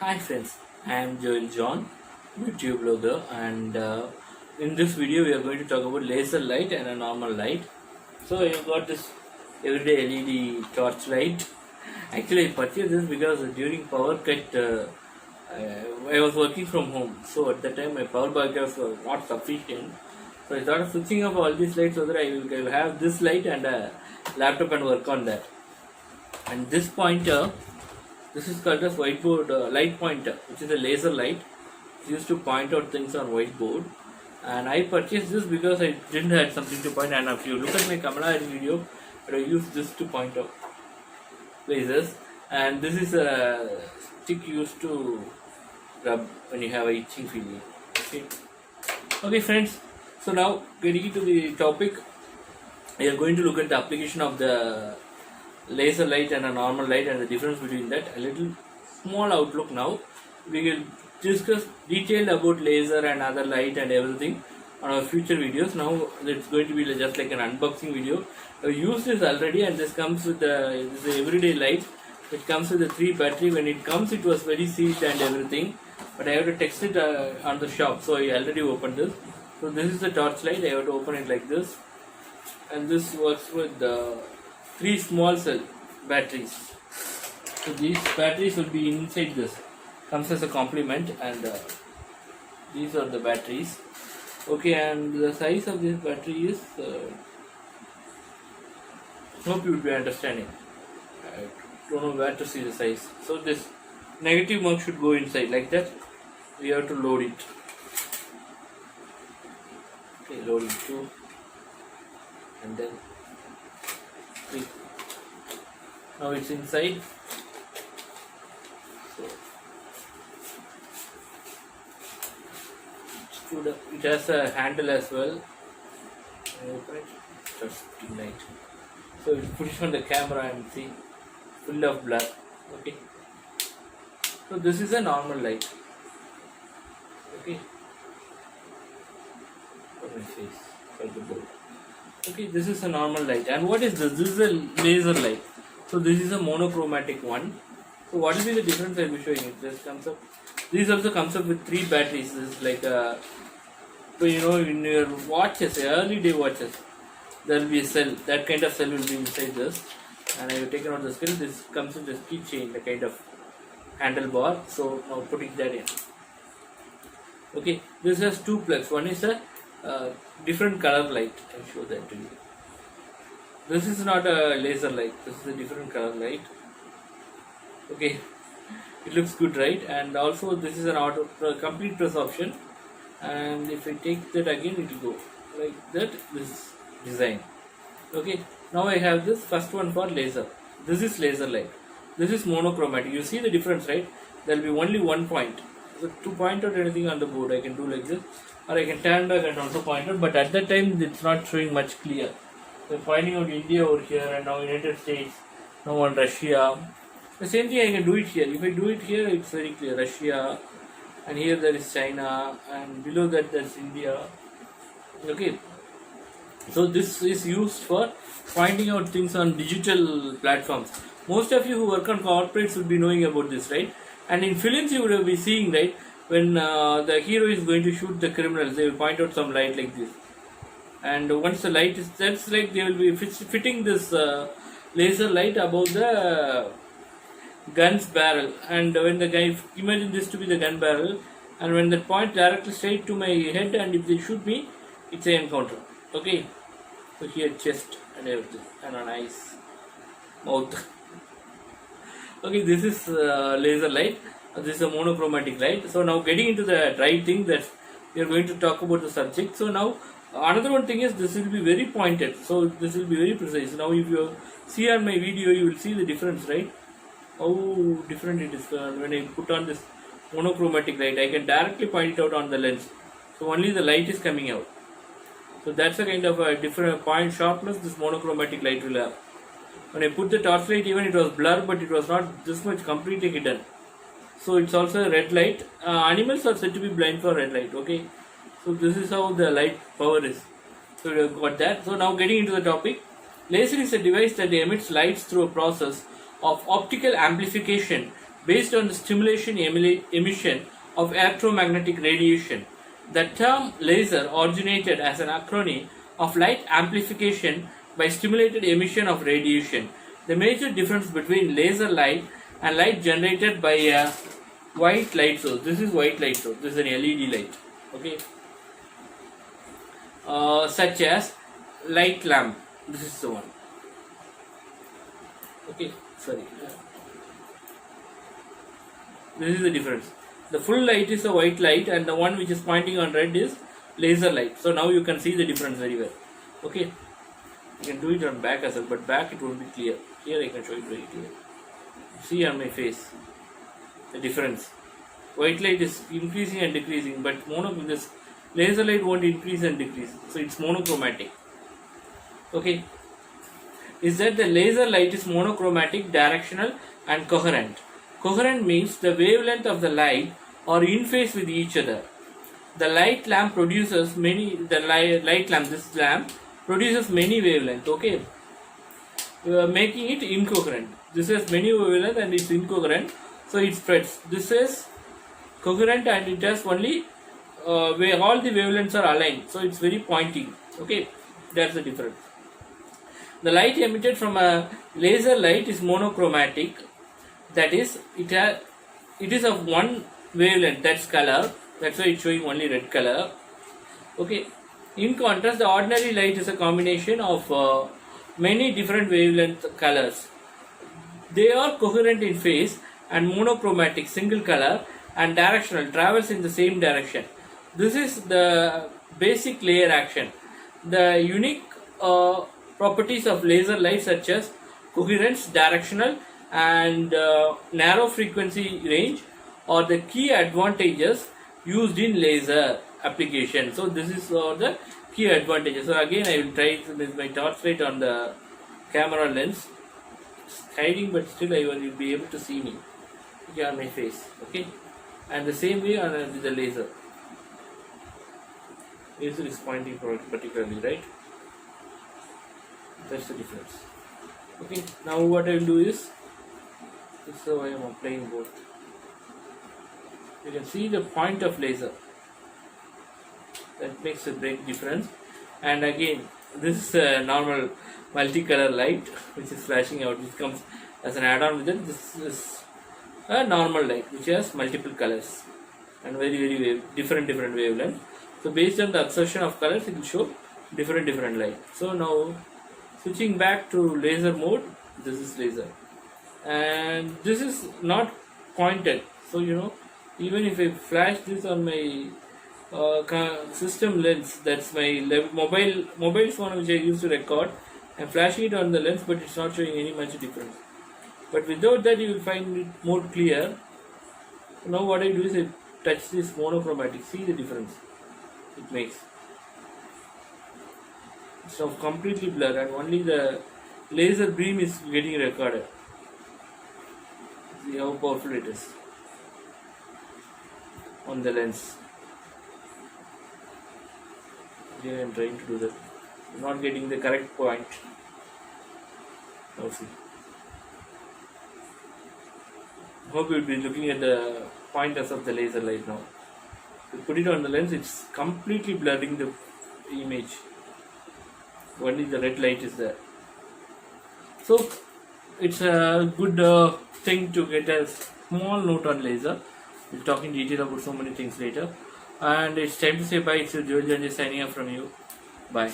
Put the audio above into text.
Hi friends, I am Joel John, YouTube blogger, and in this video we are going to talk about laser light and a normal light. So I have got this everyday LED torch light. Actually, I purchased this because during power cut, I was working from home. So at that time my power backup was not sufficient. So I thought of switching off all these lights so that I will have this light and a laptop and work on that. And this pointer, this is called as whiteboard light pointer, which is a laser light. It's used to point out things on whiteboard. And I purchased this because I didn't have something to point. And if you look at my Kamala video, I use this to point out places. And this is a stick used to rub when you have a itching feeling. Okay, friends. So now getting into the topic, we are going to look at the application of the laser light and a normal light and the difference between that. A little small outlook now. We will discuss detailed about laser and other light and everything on our future videos. Now it's going to be just like an unboxing video. I used this already, and this comes with this everyday light. It comes with the 3 battery. When it comes, it was very sealed and everything, but I have to test it on the shop, so I already opened this. So this is the torch light. I have to open it like this, and this works with 3 small cell batteries. So these batteries will be inside this. Comes as a complement, and these are the batteries. Okay, and the size of this battery is. Hope you will be understanding. I don't know where to see the size. So this negative mark should go inside like that. We have to load it. Okay, loading 2, and then 3. Now it's inside. So it has a handle as well. Open it. Just light. So you put it on the camera and see, full of blur. Okay. So this is a normal light. Okay. For my face, for the board. Okay, this is a normal light. And what is this? This is a laser light. So this is a monochromatic one. So what will be the difference? I will be showing you. This comes up. This also comes up with 3 batteries. This is like a, so in your watches, early day watches, there will be a cell. That kind of cell will be inside this. And I have taken out the scale. This comes with the keychain, the kind of handlebar. So now putting that in. Okay, this has 2 plugs. One is a different color light. I'll show that to you. This is not a laser light. This is a different color light. Okay, it looks good, right? And also this is an auto complete press option. And if I take that again, it will go like that. This design. Okay, now I have this first one for laser. This is laser light. This is monochromatic. You see the difference, right? There will be only one point. So to point out anything on the board, I can do like this, or I can turn back and also point out. But at that time, it's not showing much clear. So pointing out India over here, and now United States, now on Russia. The same thing I can do it here. If I do it here, it's very clear. Russia, and here there is China, and below that there's India. Okay. So this is used for pointing out things on digital platforms. Most of you who work on corporates would be knowing about this, right? And in films you would be seeing, right, when the hero is going to shoot the criminals, they will point out some light like this. And once the light is, that's like they will be fitting this laser light above the gun's barrel. And when the guy, imagine this to be the gun barrel, and when they point directly straight to my head, and if they shoot me, it's an encounter. Okay, so here chest and everything, and on eyes, mouth. Okay, this is laser light. This is a monochromatic light. So now getting into the dry thing that we are going to talk about the subject. So now another one thing is this will be very pointed. So this will be very precise. Now if you see on my video, you will see the difference, right? How different it is when I put on this monochromatic light. I can directly point it out on the lens. So only the light is coming out. So that's a kind of a different point sharpness this monochromatic light will have. When I put the torch light, even it was blurred, but it was not this much completely hidden. So it's also a red light. Animals are said to be blind for red light. Okay, so this is how the light power is. So we have got that. So now getting into the topic, laser is a device that emits lights through a process of optical amplification based on the stimulation emission of electromagnetic radiation. The term laser originated as an acronym of light amplification by stimulated emission of radiation. The major difference between laser light and light generated by a white light source. This is white light source. This is an LED light. Okay. Such as light lamp. This is the one. Okay. Sorry. This is the difference. The full light is a white light, and the one which is pointing on red is laser light. So now you can see the difference very well. Okay. You can do it on back as well, but back it won't be clear. Here I can show it very clear. See on my face the difference. White light is increasing and decreasing, but this laser light won't increase and decrease. So it's monochromatic. Okay. Is that the laser light is monochromatic, directional, and coherent. Coherent means the wavelength of the light are in phase with each other. The light lamp produces many. This lamp produces many wavelengths. Okay. Making it incoherent. This has many wavelengths and it's incoherent, so it spreads. This is coherent and it has only where all the wavelengths are aligned, so it's very pointing. Okay, that's the difference. The light emitted from a laser light is monochromatic, that is it is of one wavelength, that's color, that's why it's showing only red color. Okay, in contrast the ordinary light is a combination of many different wavelength colors. They are coherent in phase and monochromatic, single color, and directional, travels in the same direction. This is the basic layer action. The unique properties of laser light such as coherence, directional, and narrow frequency range are the key advantages used in laser application. So this is the key advantages. So again I will try with my torchlight on the camera lens. It's hiding, but still I will be able to see me here on my face. Okay, and the same way on the laser. Laser is pointing particularly, right? That's the difference. Okay, now what I will do is, so I am applying both. You can see the point of laser. That makes a big difference. And again, this is a normal multicolor light which is flashing out, which comes as an add-on with it. This is a normal light which has multiple colors and very different wavelengths. So based on the absorption of colors, it will show different light. So now switching back to laser mode, this is laser, and this is not pointed. So even if I flash this on my system lens, that's my mobile phone which I use to record, I'm flashing it on the lens, but it's not showing any much difference. But without that you will find it more clear. Now what I do is I touch this monochromatic. See the difference it makes. It's now completely blurred and only the laser beam is getting recorded. See how powerful it is on the lens. Here I am trying to do that. I'm not getting the correct point. Now see. Hope you will be looking at the pointers of the laser light now. You put it on the lens, it's completely blurring the image. Only the red light is there. So it's a good thing to get a small note on laser. We'll talk in detail about so many things later. And it's time to say bye. It's Joel Janji signing off from you. Bye.